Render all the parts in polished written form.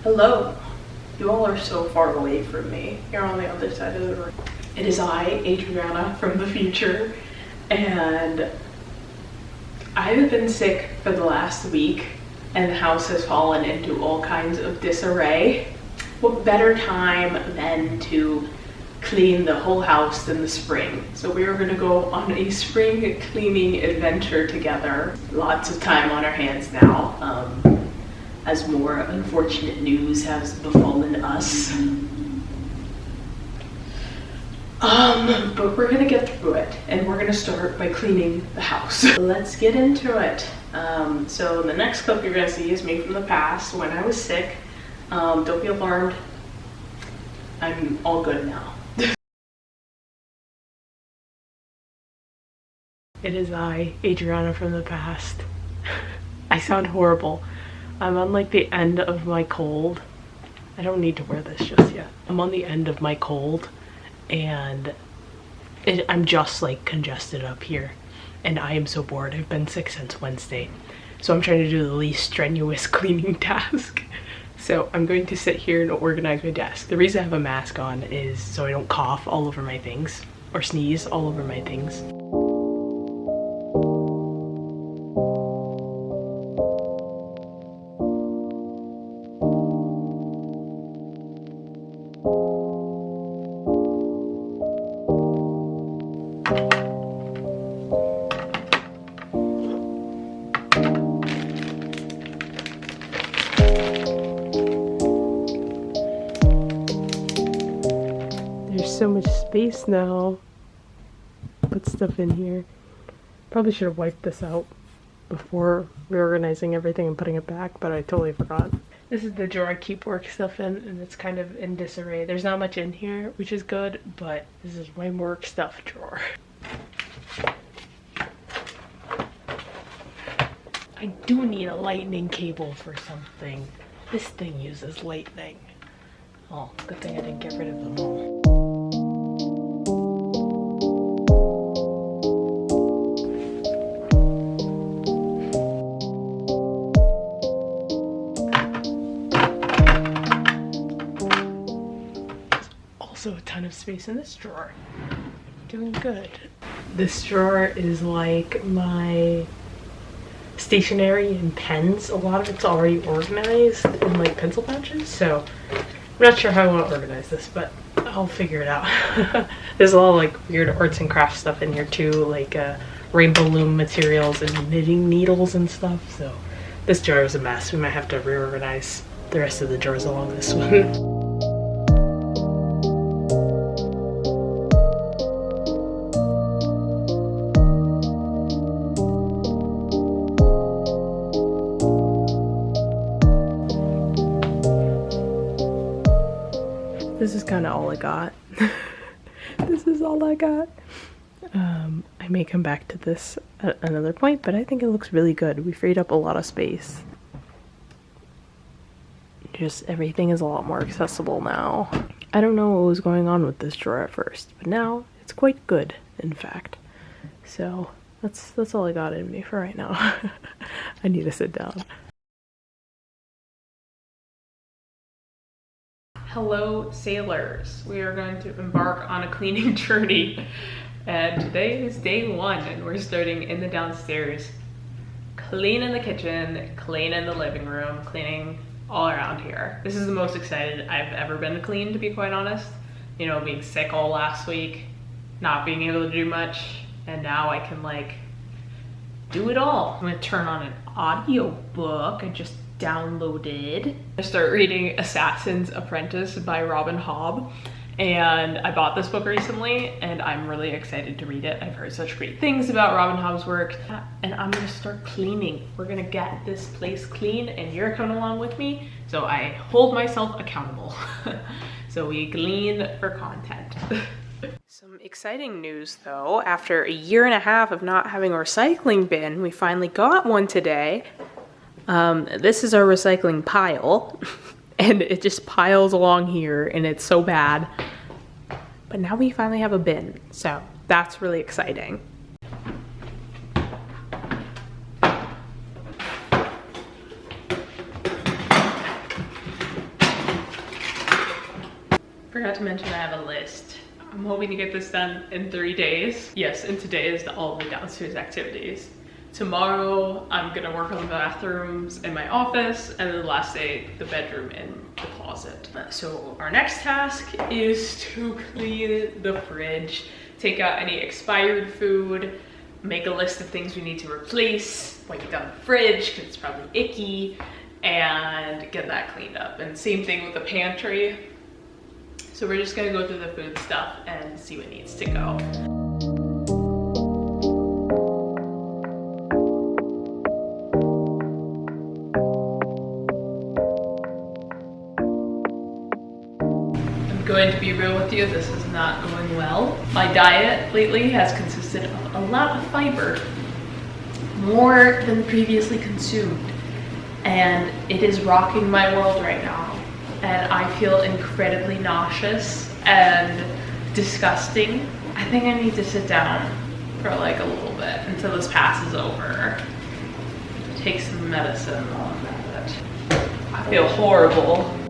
Hello. You all are so far away from me. You're on the other side of the room. It is I, Adriana from the future, and I've been sick for the last week and the house has fallen into all kinds of disarray. What better time than to clean the whole house in the spring? So we are gonna go on a spring cleaning adventure together. Lots of time on our hands now, as more unfortunate news has befallen us. But we're gonna get through it, and we're gonna start by cleaning the house. Let's get into it. So the next clip you're gonna see is me from the past when I was sick. Don't be alarmed. I'm all good now. It is I, Adriana from the past. I sound horrible. I'm on like the end of my cold. I don't need to wear this just yet. I'm on the end of my cold and I'm just like congested up here and I am so bored. I've been sick since Wednesday. So I'm trying to do the least strenuous cleaning task. So I'm going to sit here and organize my desk. The reason I have a mask on is so I don't cough all over my things or sneeze all over my things. There's so much space now. Put stuff in here. Probably should have wiped this out before reorganizing everything and putting it back, but I totally forgot. This is the drawer I keep work stuff in, and it's kind of in disarray. There's not much in here, which is good, but this is my work stuff drawer. I do need a lightning cable for something. This thing uses lightning. Oh, good thing I didn't get rid of them all. Also a ton of space in this drawer. Doing good. This drawer is like my stationery and pens. A lot of it's already organized in like pencil pouches, so I'm not sure how I want to organize this, but I'll figure it out. There's a lot of like weird arts and crafts stuff in here too, like rainbow loom materials and knitting needles and stuff, so this drawer is a mess. We might have to reorganize the rest of the drawers along this one. This is kind of all I got. This is all I got. I may come back to this at another point, but I think it looks really good. We freed up a lot of space. Just everything is a lot more accessible now. I don't know what was going on with this drawer at first, but now it's quite good, in fact. So that's all I got in me for right now. I need to sit down. Hello sailors, we are going to embark on a cleaning journey and today is day one and we're starting in the downstairs, cleaning the kitchen, cleaning the living room, cleaning all around here. This is the most excited I've ever been to clean, to be quite honest. You know, being sick all last week, not being able to do much, and now I can like do it all. I'm gonna turn on an audio book I just downloaded. I start reading Assassin's Apprentice by Robin Hobb, and I bought this book recently and I'm really excited to read it. I've heard such great things about Robin Hobb's work, and I'm gonna start cleaning. We're gonna get this place clean and you're coming along with me, so I hold myself accountable. So we glean for content. Some exciting news though, after a year and a half of not having a recycling bin, we finally got one today. This is our recycling pile and it just piles along here and it's so bad, but now we finally have a bin, so that's really exciting. Forgot to mention I have a list. I'm hoping to get this done in 3 days. Yes, and today is all the downstairs activities. Tomorrow, I'm gonna work on the bathrooms in my office, and then the last day, the bedroom and the closet. So our next task is to clean the fridge, take out any expired food, make a list of things we need to replace, wipe down the fridge, because it's probably icky, and get that cleaned up. And same thing with the pantry. So we're just gonna go through the food stuff and see what needs to go. Going to be real with you, this is not going well. My diet lately has consisted of a lot of fiber, more than previously consumed, and it is rocking my world right now. And I feel incredibly nauseous and disgusting. I think I need to sit down for like a little bit until this passes over. Take some medicine on that. I feel horrible.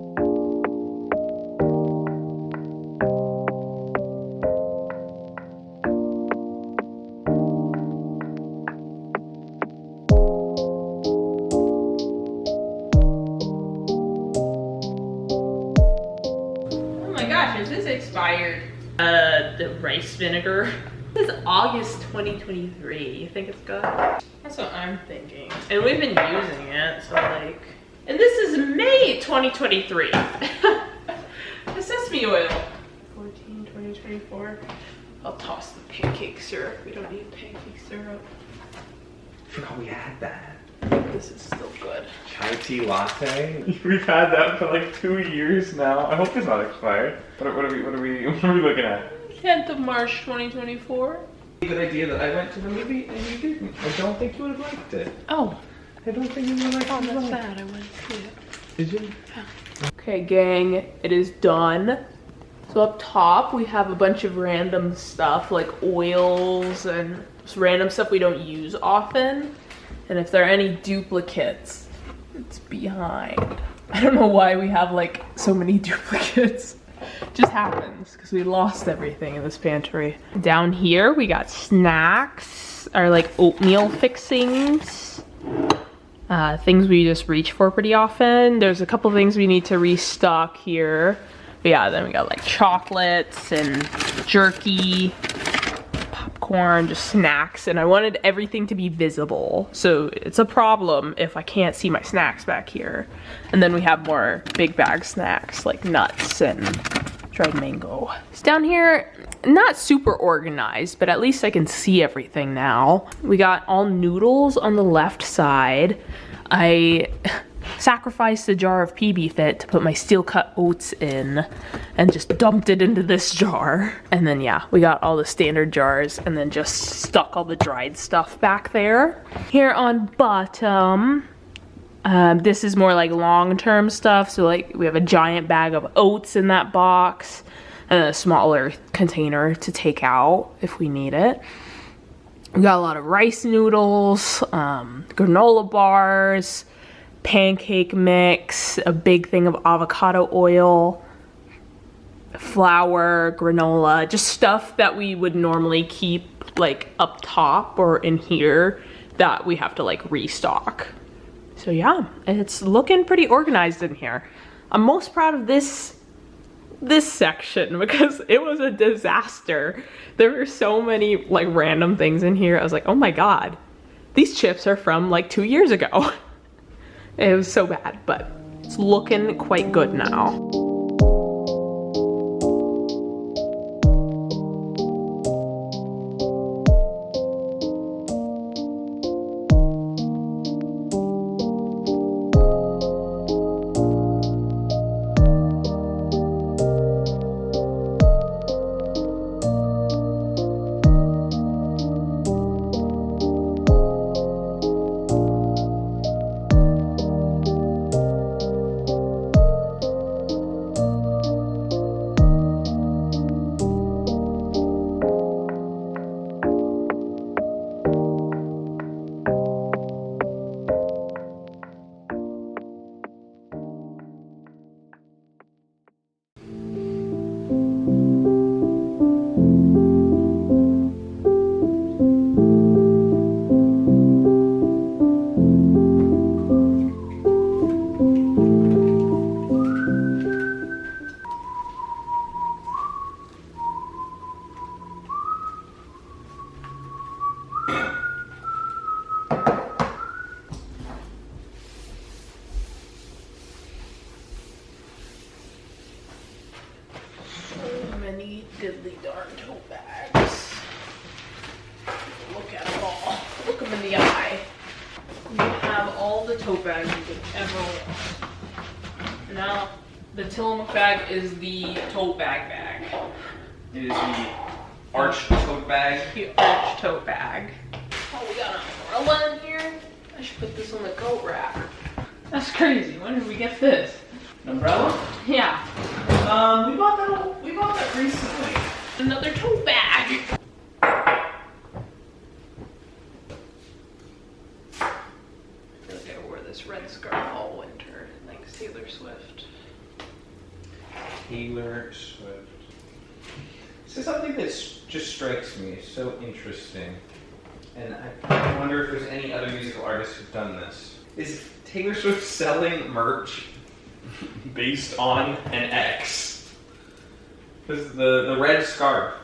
Is this expired? The rice vinegar. This is August 2023. You think it's good? That's what I'm thinking. And we've been using it, so like... And this is May 2023. The sesame oil. 14, 20, 24. I'll toss the pancake syrup. We don't need pancake syrup. I forgot we had that. This is still good. Chai tea latte. We've had that for like 2 years now. I hope it's not expired. What are we looking at? 10th of March 2024. Good idea that I went to the movie and you didn't. I don't think you would have liked it. Oh. I don't think you would have liked it. Oh, that's sad. I went to see it. Did you? Yeah. Okay, gang, it is done. So up top, we have a bunch of random stuff like oils and just random stuff we don't use often. And if there are any duplicates, it's behind. I don't know why we have like so many duplicates. It just happens because we lost everything in this pantry. Down here, we got snacks, or like oatmeal fixings. Things we just reach for pretty often. There's a couple things we need to restock here. But yeah, then we got like chocolates and jerky, popcorn, just snacks, and I wanted everything to be visible. So it's a problem if I can't see my snacks back here. And then we have more big bag snacks like nuts and dried mango. It's down here, not super organized, but at least I can see everything now. We got all noodles on the left side. I sacrificed a jar of PB Fit to put my steel cut oats in and just dumped it into this jar. And then yeah, we got all the standard jars and then just stuck all the dried stuff back there. Here on bottom, this is more like long-term stuff. So like we have a giant bag of oats in that box and a smaller container to take out if we need it. We got a lot of rice noodles, granola bars, pancake mix, a big thing of avocado oil, flour, granola, just stuff that we would normally keep like up top or in here that we have to like restock. So yeah, it's looking pretty organized in here. I'm most proud of this section because it was a disaster. There were so many like random things in here. I was like, oh my God, these chips are from like 2 years ago. It was so bad, but it's looking quite good now. diddly darn tote bags. Look at them all. Look them in the eye. You have all the tote bags you could ever want. Now, the Tillamook bag is the tote bag. It is the arch tote bag. The arch tote bag. Oh, we got an umbrella in here. I should put this on the coat rack. That's crazy. When did we get this? An umbrella? Yeah. We bought that recently. Another tote bag. I feel like I wore this red scarf all winter, like Taylor Swift. Taylor Swift. This is something that just strikes me as so interesting. And I wonder if there's any other musical artists who've done this. Is Taylor Swift selling merch based on an X? Because the red scarf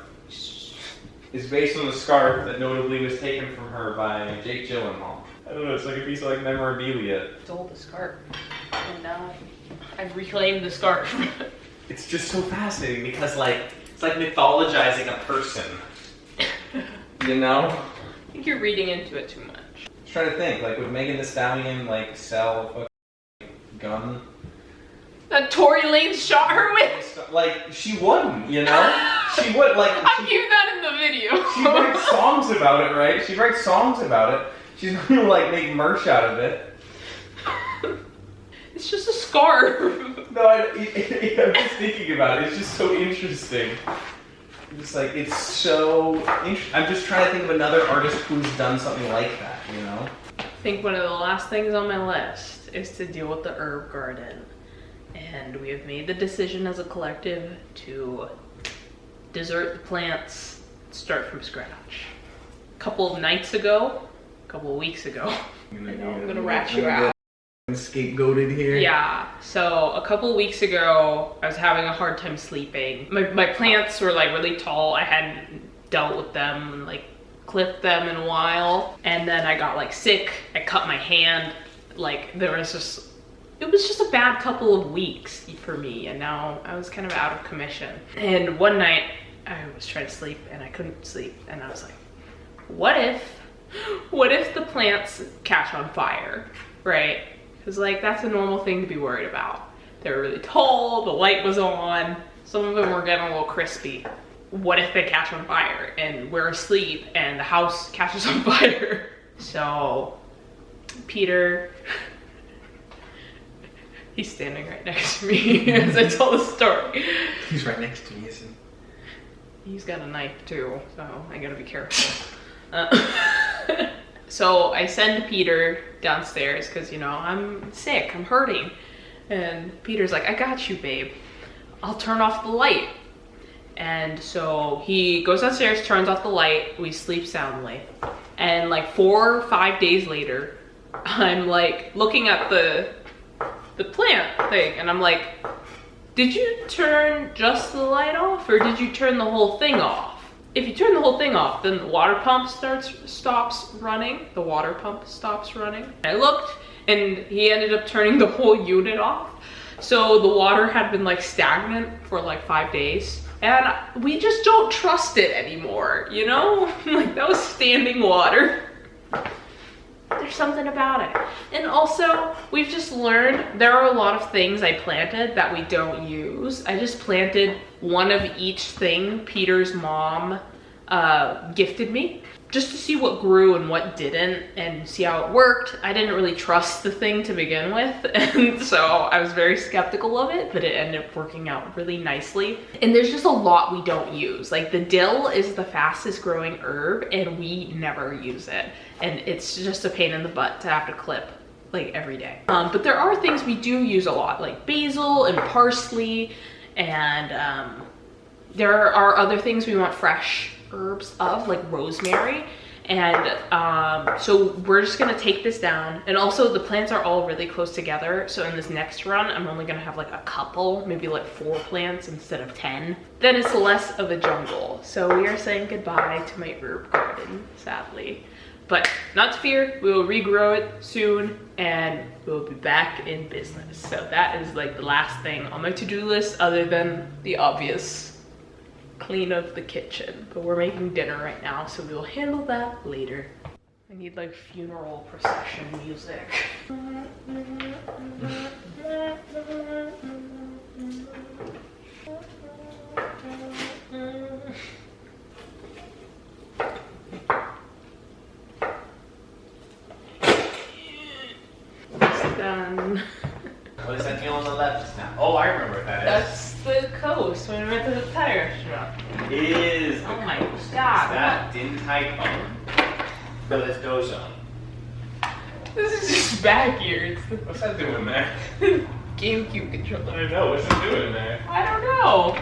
is based on the scarf that notably was taken from her by Jake Gyllenhaal. I don't know, it's like a piece of like memorabilia. Stole the scarf, and now I've reclaimed the scarf. It's just so fascinating because like it's like mythologizing a person. You know? I think you're reading into it too much. I was trying to think, like, would Megan Thee Stallion like sell a fucking gun? That Tory Lanez shot her with? Like, she wouldn't, you know? She would, like... I'll give that in the video. She writes songs about it, right? She writes songs about it. She's gonna, like, make merch out of it. It's just a scarf. No, I'm just thinking about it. It's just so interesting. Just like, it's so interesting. I'm just trying to think of another artist who's done something like that, you know? I think one of the last things on my list is to deal with the herb garden. And we have made the decision as a collective to desert the plants, start from scratch. A couple of nights ago, a couple of weeks ago, I know I'm gonna rat you out. Scapegoated here. Yeah, so a couple of weeks ago, I was having a hard time sleeping. My plants were like really tall. I hadn't dealt with them and like clipped them in a while. And then I got like sick. I cut my hand. Like it was just a bad couple of weeks for me. And now I was kind of out of commission. And one night I was trying to sleep and I couldn't sleep. And I was like, what if the plants catch on fire, right? Because like that's a normal thing to be worried about. They were really tall, the light was on, some of them were getting a little crispy. What if they catch on fire and we're asleep and the house catches on fire? So Peter, he's standing right next to me as I tell the story. He's right next to me, isn't he? He's got a knife too, so I gotta be careful. So I send Peter downstairs because, you know, I'm sick, I'm hurting. And Peter's like, I got you, babe. I'll turn off the light. And so he goes downstairs, turns off the light, we sleep soundly. And like 4 or 5 days later, I'm like looking at the plant thing and I'm like, did you turn just the light off or did you turn the whole thing off? If you turn the whole thing off, then the water pump stops running. The water pump stops running. I looked and he ended up turning the whole unit off. So the water had been like stagnant for like 5 days. And we just don't trust it anymore, you know? Like that was standing water. There's something about it. And also, we've just learned there are a lot of things I planted that we don't use. I just planted one of each thing Peter's mom gifted me, just to see what grew and what didn't and see how it worked. I didn't really trust the thing to begin with, and so I was very skeptical of it, but it ended up working out really nicely. And there's just a lot we don't use. Like the dill is the fastest growing herb and we never use it. And it's just a pain in the butt to have to clip like every day. But there are things we do use a lot, like basil and parsley, and there are other things we want fresh herbs of, like rosemary. And so we're just gonna take this down. And also the plants are all really close together. So in this next run, I'm only gonna have like a couple, maybe like 4 plants instead of 10. Then it's less of a jungle. So we are saying goodbye to my herb garden, sadly. But not to fear, we will regrow it soon and we'll be back in business. So that is like the last thing on my to-do list other than the obvious clean up the kitchen, but we're making dinner right now, so we will handle that later. I need like funeral procession music. It's done. What is that deal on the left now? Oh, I remember what that That's the coast when we went to the tire shop. is. It is. Oh my Is god. that Din Tai Fung? No, that's Dozone. This is just back here. It's the What's that doing there? GameCube controller. I know, what's it doing there? I don't know.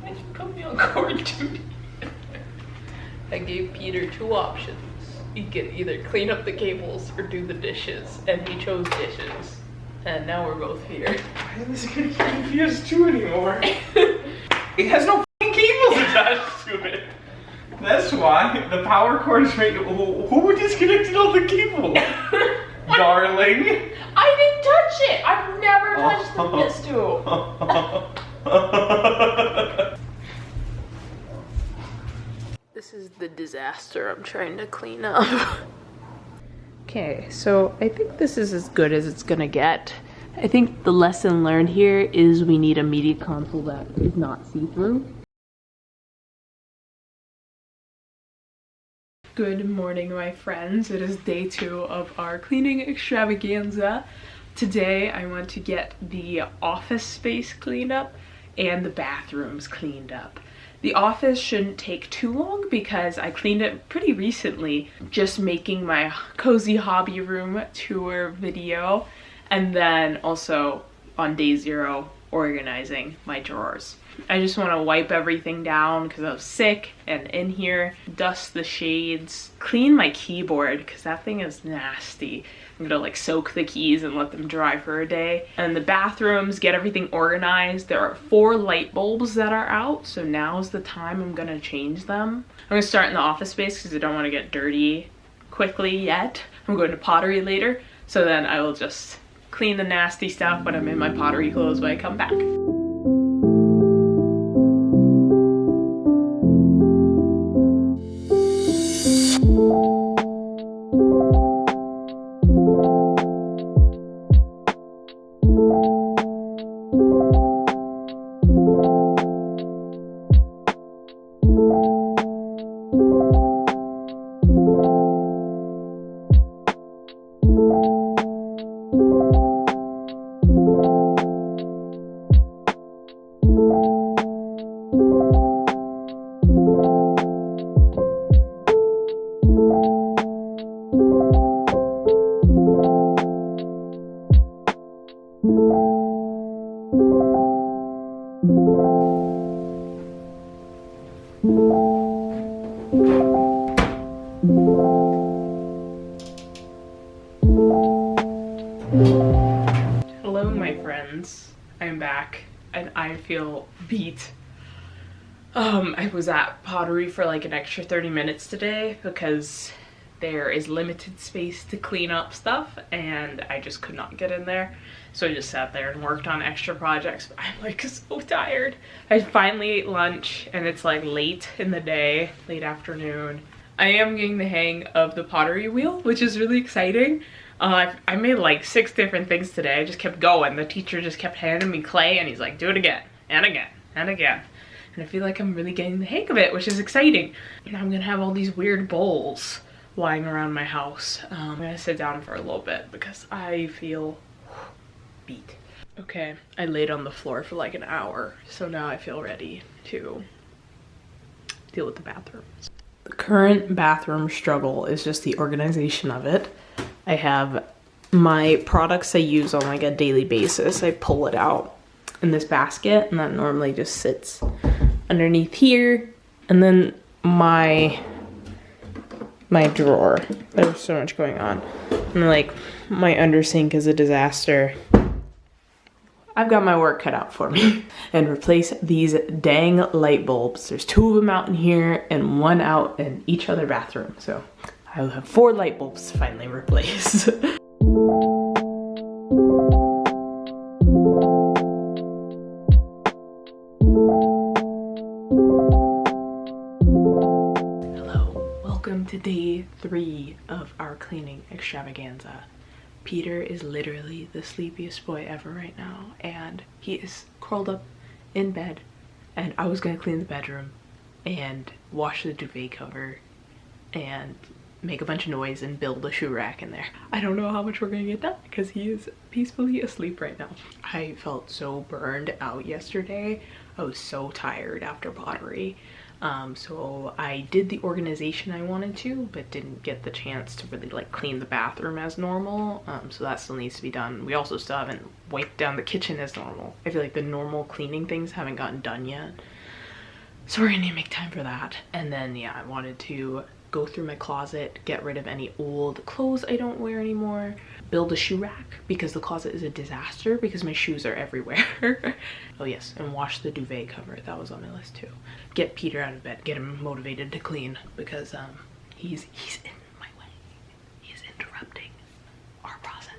Why'd you put me on court duty? I gave Peter 2 options. He could either clean up the cables or do the dishes, and he chose dishes. And now we're both here. Why isn't this connected to PS2 anymore? It has no f***ing cables attached to it. That's why the power cord is right. Who disconnected all the cables? Darling. I didn't touch it! I've never touched the PS2. This is the disaster I'm trying to clean up. Okay, so I think this is as good as it's gonna get. I think the lesson learned here is we need a media console that is not see-through. Good morning, my friends. It is day 2 of our cleaning extravaganza. Today I want to get the office space cleaned up and the bathrooms cleaned up. The office shouldn't take too long because I cleaned it pretty recently, just making my cozy hobby room tour video, and then also on day 0 organizing my drawers. I just want to wipe everything down because I was sick and in here, dust the shades, clean my keyboard because that thing is nasty. I'm gonna like soak the keys and let them dry for a day. And the bathrooms, get everything organized. There are 4 light bulbs that are out, so now's the time I'm gonna change them. I'm gonna start in the office space because I don't want to get dirty quickly yet. I'm going to pottery later, so then I will just clean the nasty stuff when I'm in my pottery clothes when I come back. Hello, my friends. I'm back and I feel beat. I was at pottery for like an extra 30 minutes today because there is limited space to clean up stuff and I just could not get in there. So I just sat there and worked on extra projects. But I'm like so tired. I finally ate lunch and it's like late in the day, late afternoon. I am getting the hang of the pottery wheel, which is really exciting. I made like 6 different things today. I just kept going. The teacher just kept handing me clay and he's like, do it again and again and again. And I feel like I'm really getting the hang of it, which is exciting. And I'm gonna have all these weird bowls lying around my house. I'm gonna sit down for a little bit because I feel beat. Okay, I laid on the floor for like an hour, so now I feel ready to deal with the bathrooms. The current bathroom struggle is just the organization of it. I have my products I use on like a daily basis. I pull it out in this basket and that normally just sits underneath here. And then my drawer, there's so much going on. And like my under sink is a disaster. I've got my work cut out for me. And replace these dang light bulbs. There's 2 of them out in here and 1 out in each other bathroom. So I will have 4 light bulbs to finally replace. Day 3 of our cleaning extravaganza. Peter is literally the sleepiest boy ever right now, and he is curled up in bed, and I was gonna clean the bedroom and wash the duvet cover and make a bunch of noise and build a shoe rack in there. I don't know how much we're gonna get done because he is peacefully asleep right now. I felt so burned out yesterday. I was so tired after pottery. So I did the organization I wanted to, but didn't get the chance to really like clean the bathroom as normal. So that still needs to be done. We also still haven't wiped down the kitchen as normal. I feel like the normal cleaning things haven't gotten done yet. So we're gonna make time for that. And then yeah, I wanted to go through my closet, get rid of any old clothes I don't wear anymore, build a shoe rack because the closet is a disaster because my shoes are everywhere. Oh yes, and wash the duvet cover. That was on my list too. Get Peter out of bed, get him motivated to clean because he's in my way. He's interrupting our process.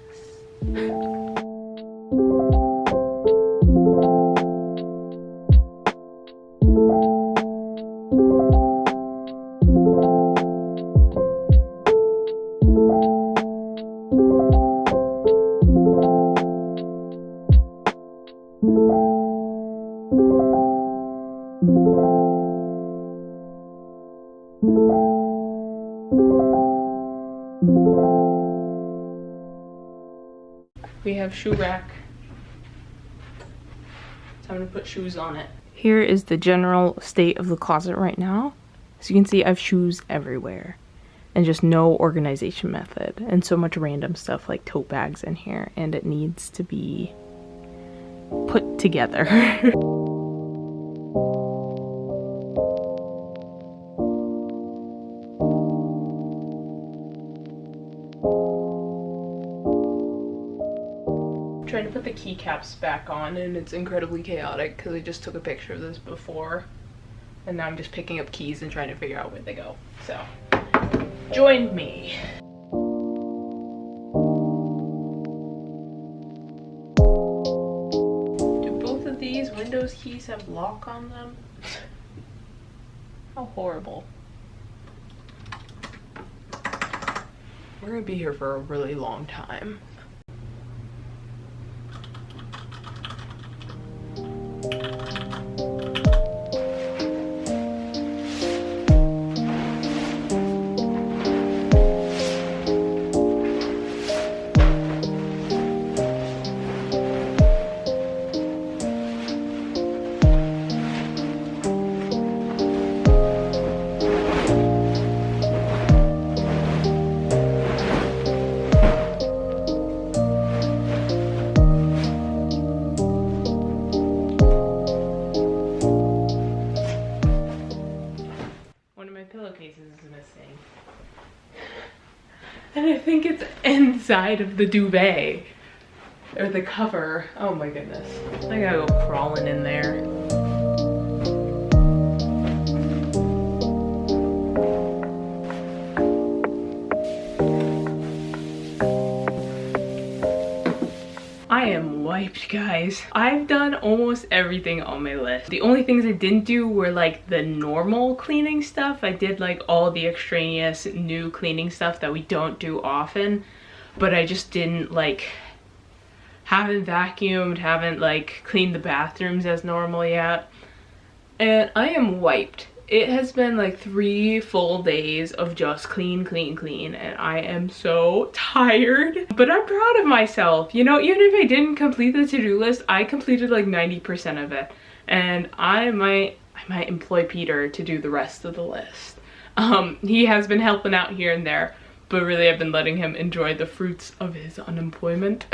We have shoe rack. Time to put shoes on it. Here is the general state of the closet right now. As you can see, I have shoes everywhere and just no organization method and so much random stuff like tote bags in here, and it needs to be put together. Trying to put the keycaps back on, and it's incredibly chaotic because I just took a picture of this before and now I'm just picking up keys and trying to figure out where they go. So join me. Do both of these Windows keys have lock on them? How horrible. We're gonna be here for a really long time. Pillowcases is missing, and I think it's inside of the duvet or the cover. Oh my goodness, I gotta go crawling in there. I am wiped, guys. I've done almost everything on my list. The only things I didn't do were like the normal cleaning stuff. I did like all the extraneous new cleaning stuff that we don't do often, but I just didn't like, haven't vacuumed, haven't like cleaned the bathrooms as normal yet. And I am wiped. It has been like 3 full days of just clean, and I am so tired. But I'm proud of myself. You know, even if I didn't complete the to-do list, I completed like 90% of it. And I might employ Peter to do the rest of the list. He has been helping out here and there, but really I've been letting him enjoy the fruits of his unemployment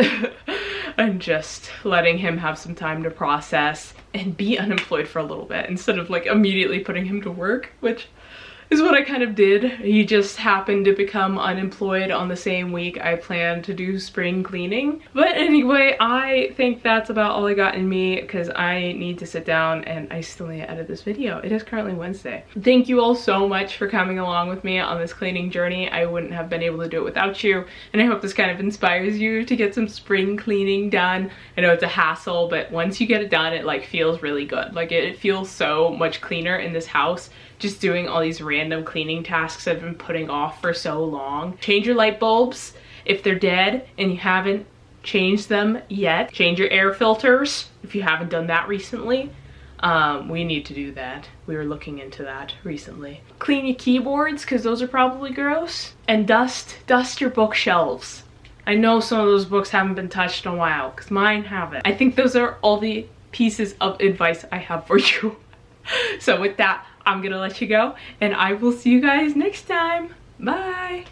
and just letting him have some time to process and be unemployed for a little bit instead of like immediately putting him to work, which is what I kind of did. He just happened to become unemployed on the same week I planned to do spring cleaning. But anyway, I think that's about all I got in me because I need to sit down and I still need to edit this video. It is currently Wednesday. Thank you all so much for coming along with me on this cleaning journey. I wouldn't have been able to do it without you, and I hope this kind of inspires you to get some spring cleaning done. I know it's a hassle, but once you get it done, it like feels really good. Like it feels so much cleaner in this house just doing all these random cleaning tasks I've been putting off for so long. Change your light bulbs if they're dead and you haven't changed them yet. Change your air filters if you haven't done that recently. We need to do that. We were looking into that recently. Clean your keyboards, because those are probably gross. And dust your bookshelves. I know some of those books haven't been touched in a while, because mine haven't. I think those are all the pieces of advice I have for you. So with that, I'm gonna let you go, and I will see you guys next time. Bye!